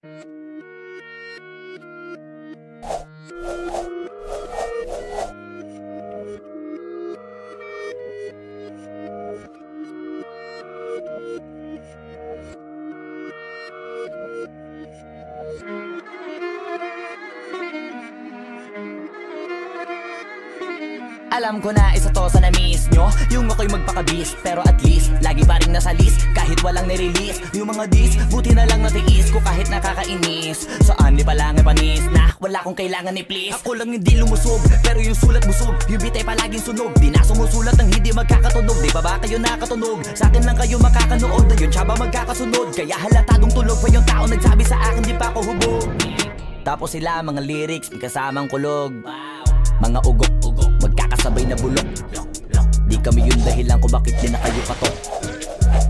Alam ko na isa to sa na-miss nyo, yung ako'y magpakabis. Pero at least, lagi pa rin nasa list kahit walang nirelease. Yung mga dis, buti na lang natiis ko kahit nakakainis. Saan di pa lang ay panis na wala kong kailangan ni please. Ako lang hindi lumusog, pero yung sulat busog. Yung bitay palaging sunog, di na sumusulat ng hindi magkakatunog. Di ba ba kayo nakatunog? Sa akin lang kayo makakanood, na yun siya ba magkakasunod? Kaya halatadong tulog pa yung tao nagsabi sa akin di pa ako hubog. Tapos sila mga lyrics, may kasamang kulog. Mga ugok-ugok, magkakasabay na bulok. Di kami yung dahilan kung bakit di na kayo patok.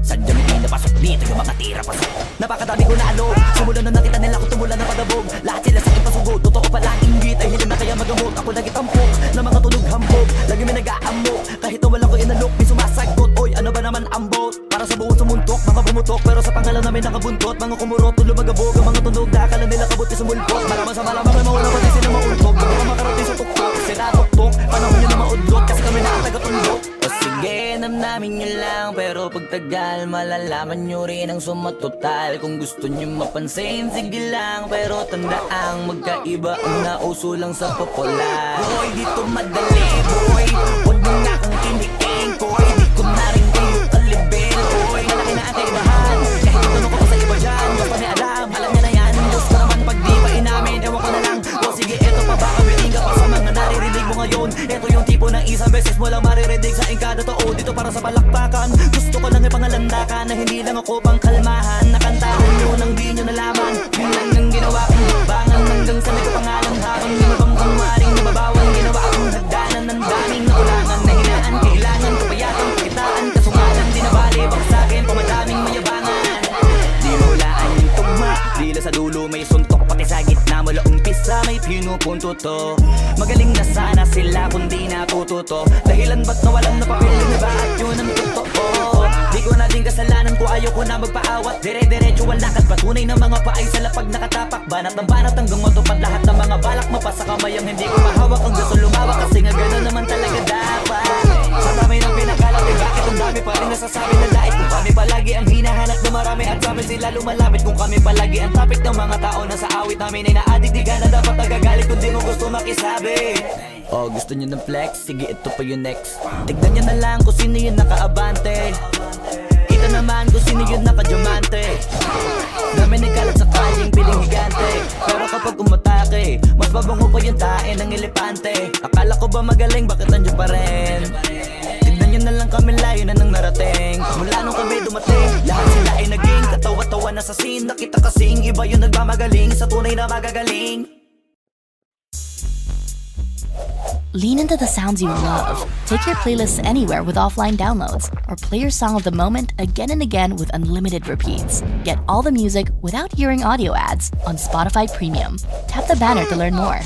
Sadyang hindi napasok dito yung mga tira pasok. Napakadami ko na alog, simulan na nakita nila ko tumulan ng pagabog. Lahat sila sa akin pasugod, totoo pala inggit ay hindi na kaya magamot. Ako lagi tampok, na mga tunog hambog. Lagi may nag-aamok, kahit na wala ko inalok. May sumasagot, oy ano ba naman ang bot? Para sa buong sumuntok, mga bumutok. Pero sa pangalan namin nakabuntot. Mga kumurot, tulo magabog. Ang mga tunog na akala nila kabuti sa mulpot. Malamang sa malamang ay mauna pati sila maultog. Bago ka makarating sa tuktok, sila tuktok. Panahon nyo na maudlot, kasi kami nakatagatundok. O sige, namnamin nyo lang, pero pagtagal malalaman nyo rin ang sumatotal. Kung gusto nyo mapansin, sige lang. Pero tandaang magkaiba ang nauso lang sa popular. Boy, dito madali, boy. Huwag mo nga kong kiniking, koy. Di ko na rin kayo kalibel, boy. Malaki na ang kaibahan, kahit itanong ko pa sa iba dyan. Basta may alam niya na yan. Diyos ko naman pag di pa inamin, ewan ko na lang. O sige, eto pa ba, kabiling ka pa sa mga naririnig mo ngayon. Eto yung tipo ng isang beses mo lang maririnig sa engkada totoo. Dito para sa palakpakan, gusto ko lang ipangalandakan na hindi lang ako pang kalmahan. Nakantahan nyo nang di nyo nalaman, yun lang ang ginawa kong bakbangan. Hanggang sa nagkapangalan habang minabang kong maring nababawan. Ginawa akong hagdanan ng daming nakulangan. Nahinaan, kailangan kapayatan, pakitaan, kasungalan. Di nabali, baka sa'kin pumadaming mayabangan. Di mahulaan yung tugma, dila sa dulo may suntok. Pati sa gitna mula umpisa may pinupunto to. Magaling na sana sila kung di natututo. Dahilan ba't nawalan na papel yung iba at yun ang totoo. Di ko na din kasalanan ko, ayaw ko na magpaawat. Dire-diretso ang lakad, patunay ng mga paay sa lapag nakatapak. Banat ng banat hanggang matupad lahat ng mga balak. Mapasa kamay ang hindi ko mahawak. Ang gusto lumawak kasi nga gano'n naman talaga dapat. Sa dami ng pinakalat, eh bakit ang dami pa rin nasasabi na lait? Kung kami palagi ang hinahanap na marami at sabi sila lumalapit. Kung kami palagi ang topic ng mga tao na sa awit namin ay na-addict. Di ka na dapat nagagalit kung di mo gusto makisabi. Oh, gusto nyo ng flex? Sige, ito pa yung next. Tignan nyo na lang kung sino yung nakaabante. Kita naman kung sino yung nakadiamante. Dami nagkalat sa kalyeng piling higante. Pero kapag umatake, mas babango pa yung tae ng elepante. Akala ko ba magaling, bakit nandiyo pa rin? Tignan nyo na lang kami, layo na nang narating. Mula nung kami dumating, lahat sila ay naging katawa-tawa na sa scene. Nakita kasing iba yung nagmamagaling sa tunay na magagaling. Lean into the sounds you love. Take your playlists anywhere with offline downloads, or play your song of the moment again and again with unlimited repeats. Get all the music without hearing audio ads on Spotify Premium. Tap the banner to learn more.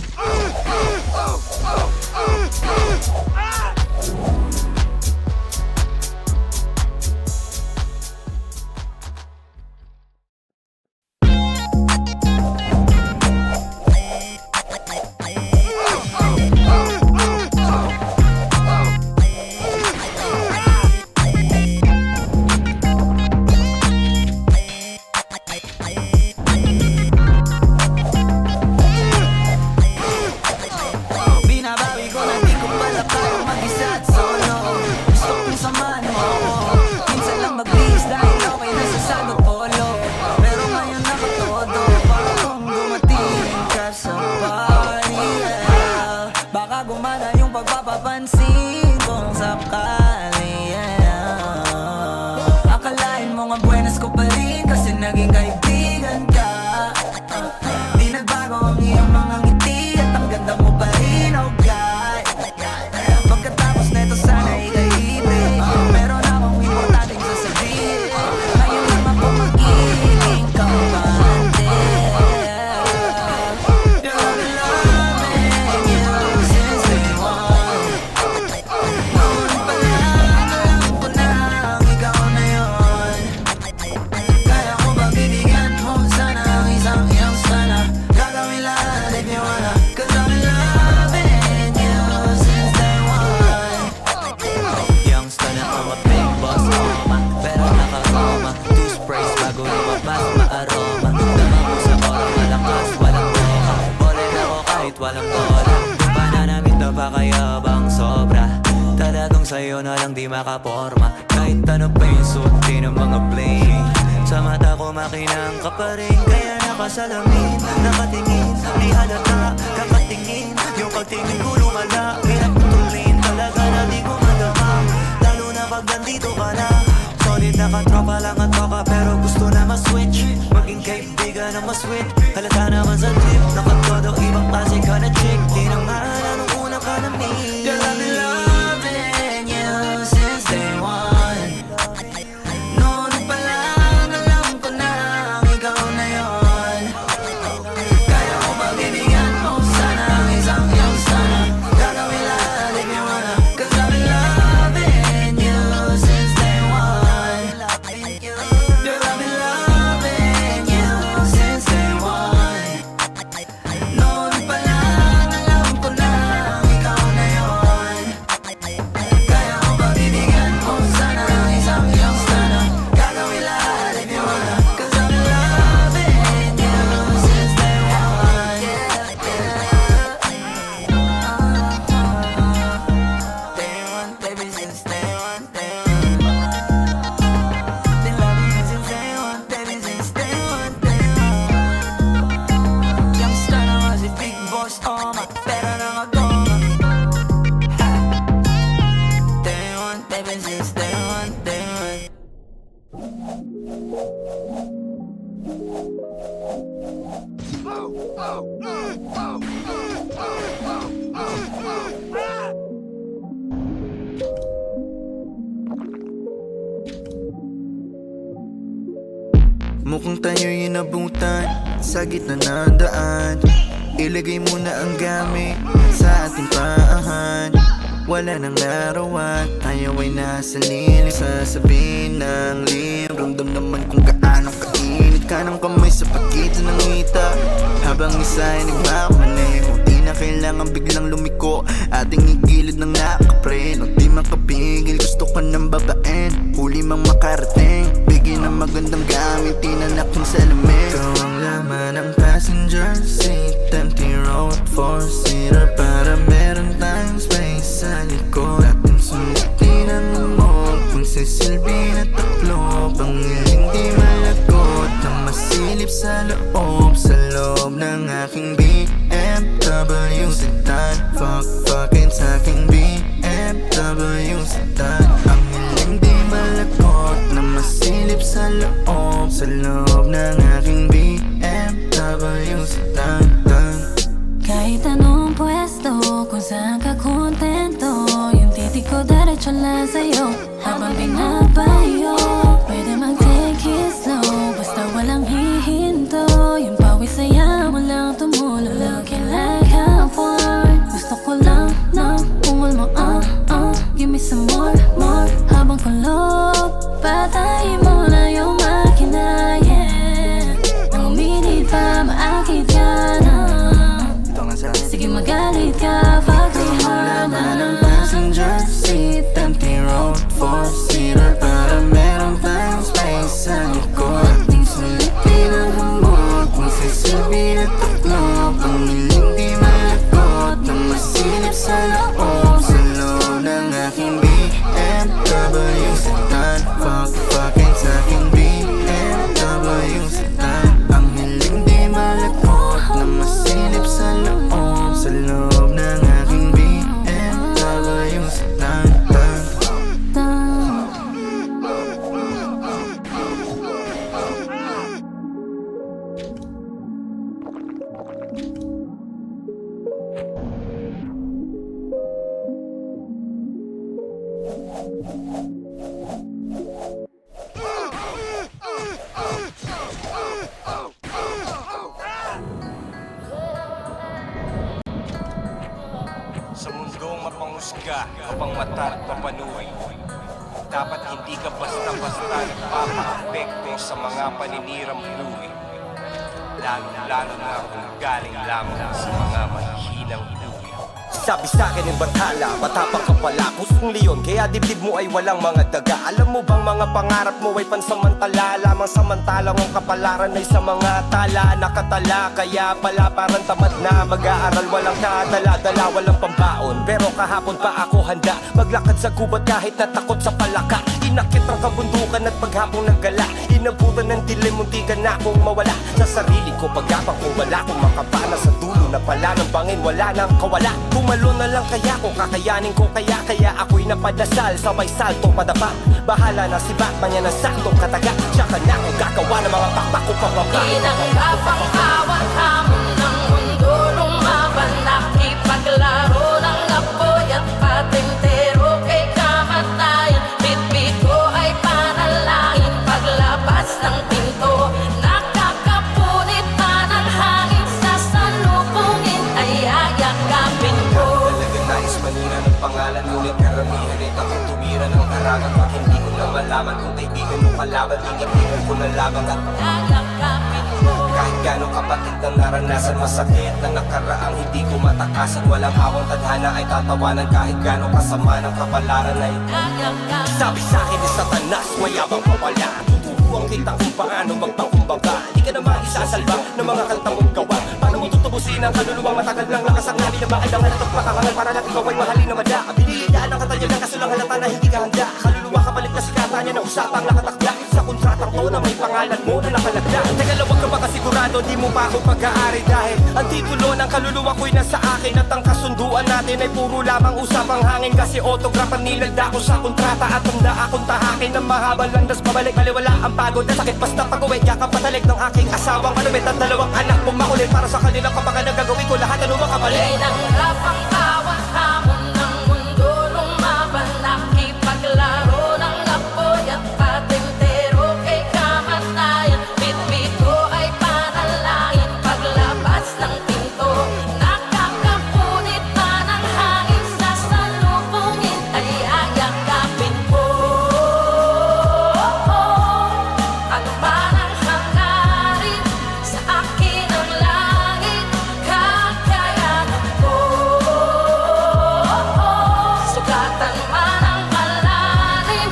Kaya ko ba bibigyan sa'yo na lang di makaporma. Kahit ano pa yung suotin ng mga bling, sa mata ko makinang ka pa rin. Kaya nakasalamin, nakatingin, di halata, kakatingin. Yung pagtingin ko lumala, hirap tulin talaga na di ko madama. Lalo na pag nandito ka na. Solid na katropa lang at tropa, pero gusto na ma-switch. Maging kaibigan na ma-sweet. Halata naman sa trip, nakatodo ibang klase ka na chick. Di na mahala nung una ka na meet. Girl, I've been loving you since day one. Noon pa lang alam ko na ikaw na yon. Kaya ko magbibigyan mo sana ang isang iyong sana. Gagawin lahat if you wanna. Cause I've been loving you since day one. Girl, I've been loving you since day one. Noon pa lang alam ko na ikaw na yon. Kaya ko magbibigyan mo sana ang isang iyong sana. Gagawin lahat if you wanna. Cause I've been loving you since day one. Day one, baby, since day one, day one. Been loving you since day one, baby, since day one, day one. Youngster na nga si Big Boss, oh my, pera na nga goma. Day one, baby, since day one, day one. Mukhang tayo'y inabutan sa gitna ng daan. Ilagay mo na ang gamit sa ating paahan. Wala nang larawan, tayo ay nasa lilim. Sasabihin ng lim, ramdam naman kung gaano kainit ka ng kamay sa pagitan ng ngita. Habang isa ay nagmamaneho, di na kailangan biglang lumiko. Ating igilid ng nakapre, nang di makapigil, gusto ka ng babaen. Huli mang makarating, bigyan ng magandang gamit, tinanak yung salamin. Ikaw ang laman ng passenger seat, empty road, four-seater, para meron tayong space sa likod. Ating sundutin ang umot, kung sisilbi na taklo, pangiling di malagot, na masilip sa loob ng aking BMW sedan. Fucking sa aking BMW sedan. Ang hiling di malagot, na masilip sa loob ng aking BMW sedan. Kahit anong pwesto, kung saan ka kontento, yung titik ko diretso lang sa'yo. Habang binabayo, pwede mag-take it slow, basta walang hihinto. Yung pawis saya mo lang tumulo, looking like a porn. Gusto ko lang ng ungol mo, give me some more. Habang kulob, patayin mo na yung makina, yeah. Nang uminit pa, maakit ka na. Sige magalit ka, fuck me hard na ng passenger seat, empty road, four-seater, para meron tayong space sa likod. Ating sulipin ang hamog, kung sisilbi na taklo, pangiling di malagot, na masilip sa loob ng aking BMW sedan. Fucking sa aking BMW sedan. Ang hiling di malagot, na masilip sa loob ng aking BMW sedan. Sa mundong mapanghusga, mapangmata at mapanuri, dapat hindi ka basta-basta nagpapaapekto sa mga paninirang buhay. Lalo na kung galing lamang sa mga mahihinang buhay. Sabi sa'kin yung bathala, matapang ka pala, pusong leon, kaya dibdib mo ay walang mga daga. Alam mo bang mga pangarap mo ay pansamantala, lamang samantalang ang kapalaran ay sa mga tala. Nakatala, kaya pala parang tamad na mag-aaral, walang kadala-dala, walang pambaon. Pero kahapon pa ako handa, maglakad sa gubat kahit natakot sa palaka. Inakit ang kabundukan at paghapong naggala, inabutan ng dilim, munti ka na akong mawala. Sa sarili ko, paghapang kung wala kong makapana, sa dulo na pala ng bangin, wala nang kawala. Bumalo na lang kaya ko, kakayanin ko kaya ako'y napadasal, sabay salto padapa. Bahala na si Batman, yan ang saktong kataga. Tsaka na ako gagawa ng mga pakpak ko pababa. Tinanggap ang bawat hamon ng mundo, lumaban, nakipaglaro ng apoy at patintero kay kamatayan. Bitbit ko ay panalangin, paglabas ng pinto, nakakapunit pa ng hangin, sa salubungin ay ayakapin ko. Talaga nais manira ng pangalan, ngunit karamihan ay takot tumira ng harangan. Pag hindi ko na malaman kung kaibigan o kalaban, tingin ko na lamang at Ayakapin ko. kahit gano'ng kapatid na naranasan, masakit na nakaraang hindi ko matakasan. Walang hawang tadhana ay tatawanan, kahit gano'ng kasama ng kapalaran ay sabi sa'kin ni Satanas, mayabang pa wala. Tuturuan kita kung paano magpangkumbaga. Di ka naman isasalba ng mga kanta mong gawa. Paano mo tutubusin ang kaluluwang matagal lang lakas ang namin na makailangan at makakangal para natin ikaw ay mahalin na madla. Binilidaan ang katanya ng kasulang halata na hindi ka handa. Kaluluwa kapalit na sikata niya na usapang nakatakda sa kontratang to na may pangalan mo na nakalagda. Teka lang, wag ka ba kasigurado, di mo pa ako pag-aari dahil ang titulo ng kaluluwa ko'y nasa akin at ang kasunduan natin ay puro lamang usapang hangin. Kasi autograph ang nilagda ko sa kontrata at handa akong tahakin ng mahabang landas pabalik. Baliwala ang pagod na sakit basta pag-uwi, yakap patalig ng aking asawang malupit at dalawang anak kong makulit. Para sa kanila kapag nagagawin ko lahat ano makabalik. Tinanggap ang bawat hamon ng mundo, lumaban, nakipaglaro ng apoy at patintero kay kamatayan. Bitbit ko ay panalangin, paglabas ng pinto, nakakapunit pa ng hangin, sa salubungin ay ayakapin ko. Ano man ang hangarin, sa akin ang langit, kakayanan ko. Sugatan man ang malalim,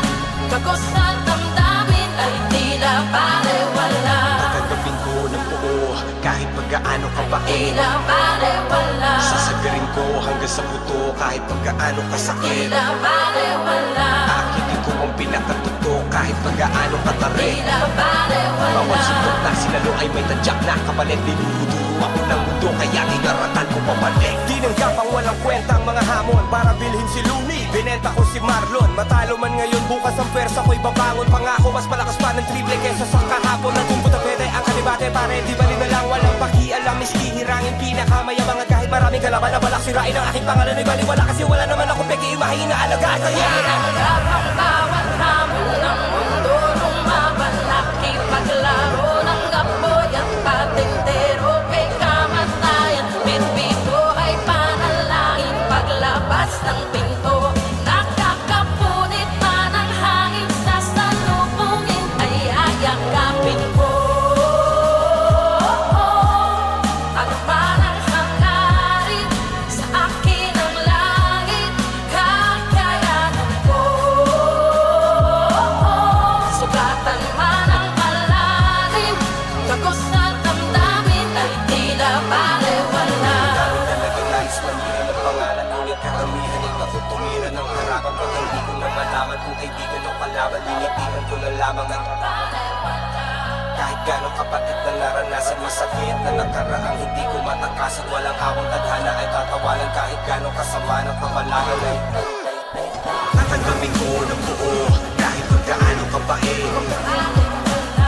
kagos sa damdamin ay tila balewala. Tatanggapin ko ng buo kahit pagkaano kabait. Tila balewala. Sasagarin ko hanggang sa buto kahit pagkaano kasakit. Tila balewala. Akitin ko ang pinakatuto kahit pagkaano katarik. Tila balewala. Bawat suntok na sinalo ay may tadyak na kapalit. Dinuduro ako ng mundo kaya tingaratan ko pabalik. Tinanggap ang walang kwenta ang mga hamon para bilhin si Lumi. Binenta ko si Marlon. Matalo man ngayon, bukas ang pwersa ko'y babangon. Pangako mas malakas pa ng triple kesa sa kahapon. At kung puta pwede ang kalibate pare, di bali na lang walang pakialam. Miski hirangin pinakamayabang at kahit maraming kalaban na balak sirain ang aking pangalan ay baliwala. Kasi wala naman ako peki imahin na alagaan. Kaya Tinanggap ang bawat hamon ng mundo, lumaban, nakipaglaro ng apoy at patintero kay kamatayan. Bitbit ko ay panalangin, paglabas ng pinto, nakakapunit pa ng hangin, sa salubungin ay ayakapin ko. Ano man ang hangarin, sa akin ang langit, kakayanan ko. Sugatan man ang malalim, kagos sa damdamin ay tila balewala. talaga nais manira ng pangalan, ngunit karamihan ay takot tumira ng harapan. Pag hindi ko na malaman kung kaibigan o kalaban, tinitigan ko na lamang at kahit gano'ng kapatid na naranasan, masakit na nakaraang hindi ko matakasan. Walang hawang tadhana ay tatawanan, kahit gano'ng kasama ng kapalaran ay tatanggapin ko ng buo kahit pagkaano kabait.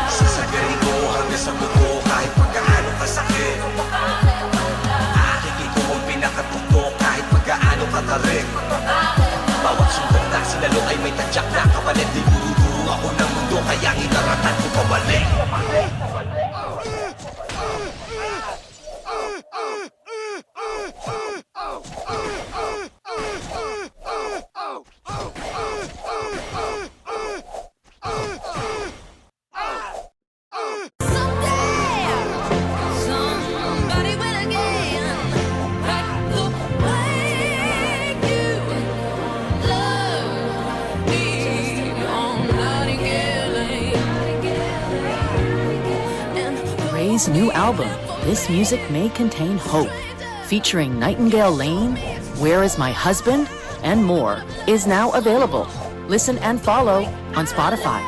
Sasagarin ko hanggang sa buto kahit pagkaano kasakit. Akitin ko ang pinakatuto kahit pagkaano katarik. Bawat suntok na sinalo ay may tadyak na kapalit. Dinuduro ako ng mundo kaya inaratan ko pabalik. Somebody will again, right the way. this new album, This Music May Contain Hope, featuring Nightingale Lane, Where Is My Husband, and more, is now available. Listen and follow on Spotify.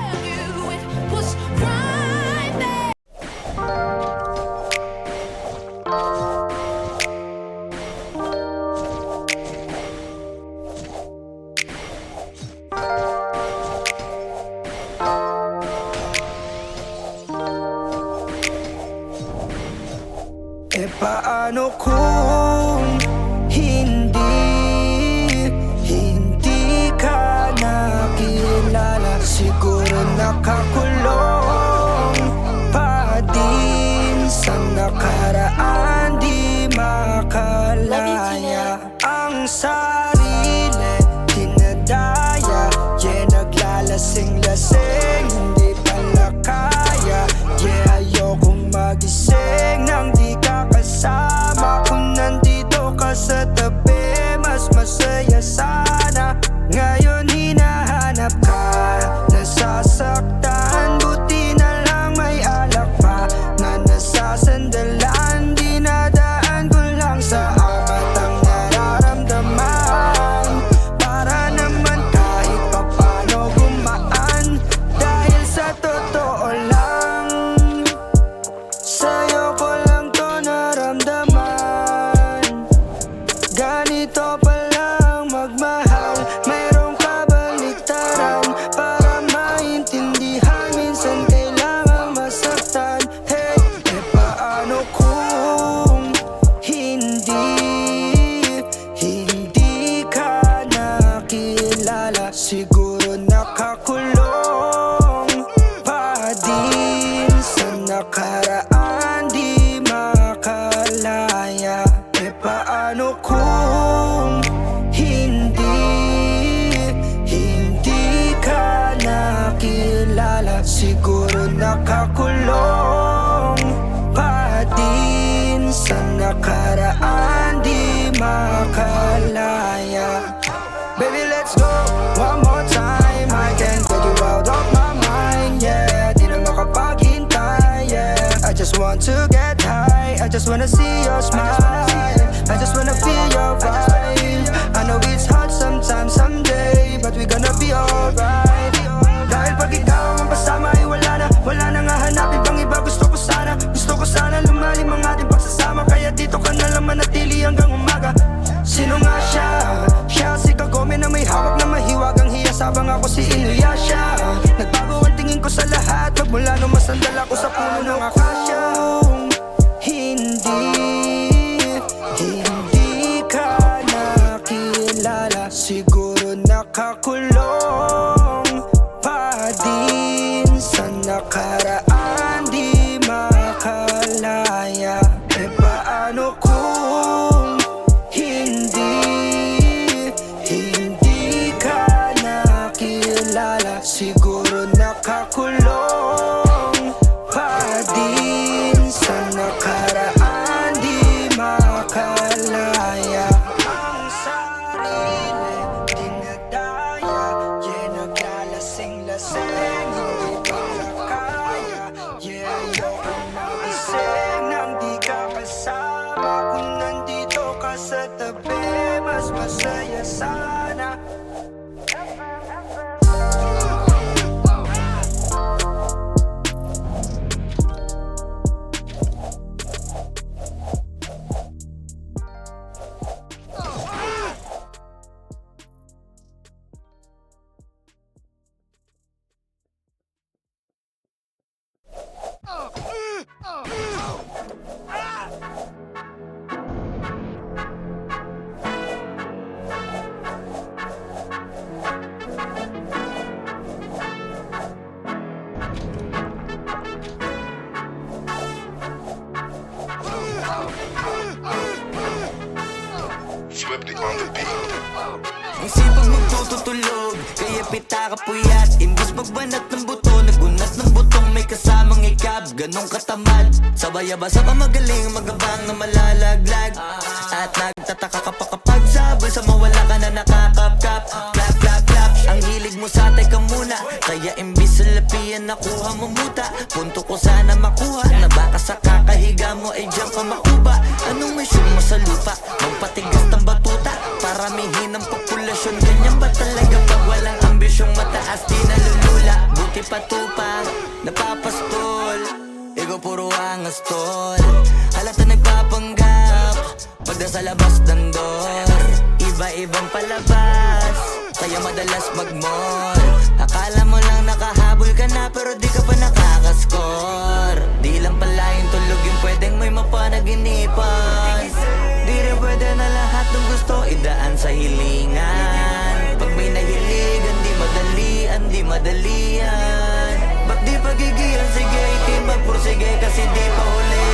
E paano kung hindi ka nakilala? Siguro nakakulong pa din sa nakaraan, di makalaya ang sarili, dinadaya, yeah, naglalasing-lasing, hindi pala kaya, yeah, ayokong magising nang di ka kasama. Kung nandito ka sa tabi, mas masaya sana. Ngayon hinahanap ka, nasasaktan, buti na lang may alak pa na nasasandalan. Dinadaan ko lang sa amat ang nararamdaman, para naman kahit papano gumaan. Dahil sa totoo lang, sa'yo ko lang to naramdaman. Ganito palang magmahal, mayroong kabaliktaran. Para maintindihan, minsan kailangan masaktan. Hey, e paano kung hindi ka nakilala? Siguro nakakulong pa din sa nakaraan, di makalaya. E paano kung hindi ka nakilala? Siguro nakakulong pa din sa nakaraan, di makalaya. Baby, let's go one more time. I can't get you out of my mind, yeah. Di na makapaghintay, yeah. I just want to get high, I just wanna see your smile, I just wanna feel your vibe. I know it's hard sometimes, someday, but we gonna be alright. Dahil pag ikaw ang kasama ay wala na nga hanapin pang iba. Gusto ko sana lumalim ang ating pagsasama. Kaya dito ka na lang manatili hanggang umaga. Sino nga siya? Siya si Kagome na may hawak na mahiwagang hiya, sabang ako si Inuyasha. Nagbago ang tingin ko sa lahat, magmula nung masandal ako sa puno ng akasya. Hindi ka nakilala, siguro nakakulong pa din sa nakaraan, di makalaya. E paano kung hindi ka nakilala? Siguro nakakulong pa din sa nakaraan, di makalaya ang sarili, dinadaya, yeah, naglalasing-lasing, hindi pala kaya, yeah, ayokong magising nang di ka kasama. Kung nandito ka sa tabi, mas masaya sana. Ang sipag magtututulog, kaya pita ka puyat. Imbis magbanat ng buto, nagunat ng butong may kasamang ikab. Ganong katamad, sabay-abasa pa magaling, magabang na malalaglag. At nagtataka ka pa kapag sabay sa mawala ka na nakakap-kap. Clap, clap, clap, Ang hilig mo sa teka muna, kaya imbis sa lapian nakuha mo muta. Punto ko sana makuha, na baka sa kakahiga mo ay diyan ka makuba. Anong mission mo sa lupa? Magpatigas ng batuta, paramihin ang populasyon. Ganyan ba talaga pag walang ambisyong mataas? Di nalulula, buti patupa, napapastol. Ikaw puro angas tol, halata nagpapanggap pagda sa labas ng door. Iba-ibang palabas, kaya madalas mag-mall. Akala mo lang nakahabol ka na, pero di ka pa nakakascore. Di lang pala yung tulog yung pwedeng may mapanaginipan. Di rin pwede na lahat ng gusto idaan sa hilingan. Pag may nahiligan, di madalian, di madalian. Ba't di pagigilan? Sige, magpursige kasi di pa huli.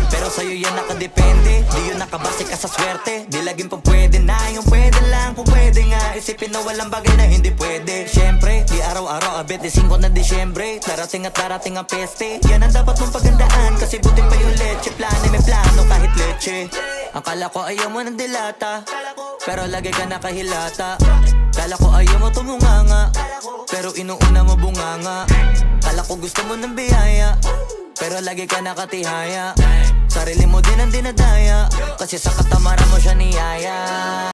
Pero sa'yo yan nakadepende, di yun nakabase ka sa swerte. Di laging pa pwede na, yung pwede lang kung pwede nga. Isipin na walang bagay na hindi pwede. Siyempre, di araw-araw abet, di 5 na Disyembre. Darating at darating ang peste, yan ang dapat mong pagandaan. Kasi buti pa yung leche, plano may plano kahit leche. Akala ko ayaw mo ng dilata, pero lagi ka nakahilata. Kala ko ayaw mo tumunganga, pero inuuna mo bunganga. Kala ko gusto mo ng biyaya, pero lagi ka nakatihaya. Sarili mo din ang dinadaya, kasi sa katamaran mo siya niyaya.